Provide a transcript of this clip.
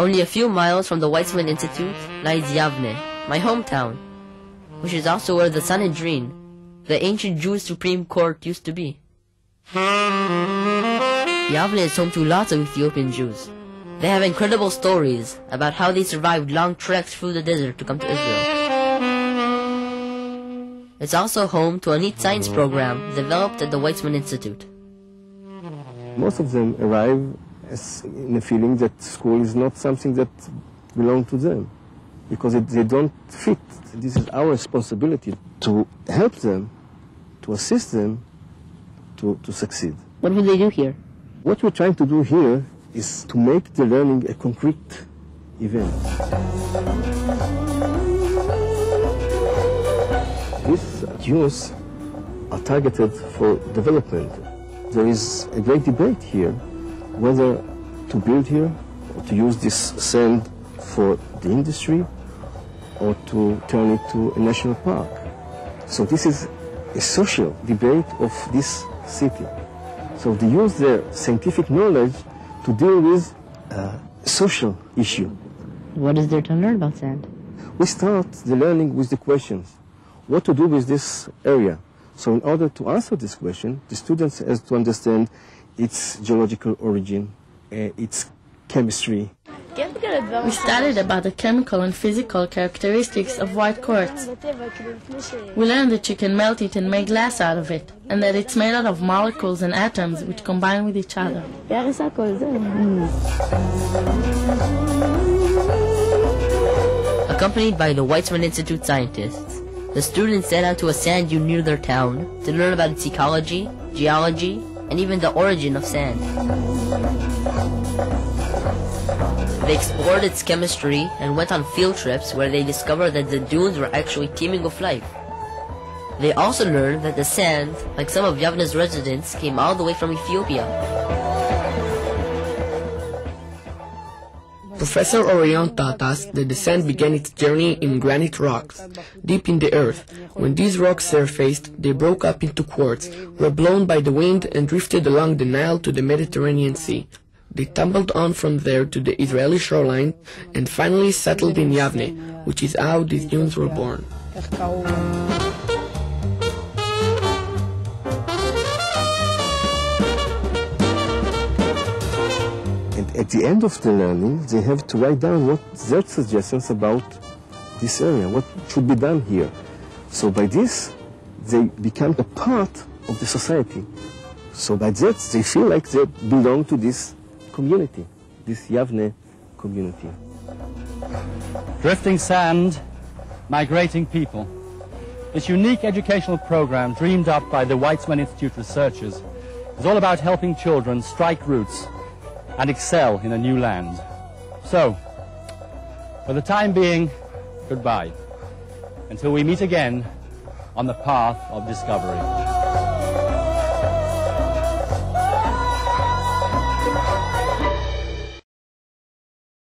Only a few miles from the Weizmann Institute lies Yavne, my hometown, which is also where the Sanhedrin, the ancient Jewish Supreme Court, used to be. Yavne is home to lots of Ethiopian Jews. They have incredible stories about how they survived long treks through the desert to come to Israel. It's also home to a neat science program developed at the Weizmann Institute. Most of them arrive in a feeling that school is not something that belongs to them, because they don't fit. This is our responsibility to help them, to assist them to succeed. What will they do here? What we're trying to do here is to make the learning a concrete event. These youths are targeted for development. There is a great debate here whether to build here or to use this sand for the industry or to turn it to a national park. So this is a social debate of this city. So they use their scientific knowledge to deal with a social issue. What is there to learn about sand? We start the learning with the questions. What to do with this area? So in order to answer this question, the students have to understand its geological origin, its chemistry. We studied about the chemical and physical characteristics of white quartz. We learned that you can melt it and make glass out of it, and that it's made out of molecules and atoms which combine with each other. Accompanied by the Weizmann Institute scientists, the students set out to a sand dune near their town to learn about its ecology, geology, and even the origin of sand. They explored its chemistry and went on field trips where they discovered that the dunes were actually teeming with life. They also learned that the sand, like some of Yavne's residents, came all the way from Ethiopia. Professor Orion taught us that the sand began its journey in granite rocks, deep in the earth. When these rocks surfaced, they broke up into quartz, were blown by the wind and drifted along the Nile to the Mediterranean Sea. They tumbled on from there to the Israeli shoreline and finally settled in Yavne, which is how these dunes were born. At the end of the learning, they have to write down what their suggestions about this area, what should be done here. So by this, they become a part of the society. So by that, they feel like they belong to this community, this Yavne community. Drifting sand, migrating people. This unique educational program dreamed up by the Weizmann Institute researchers is all about helping children strike roots and excel in a new land. So, for the time being, goodbye, until we meet again on the path of discovery.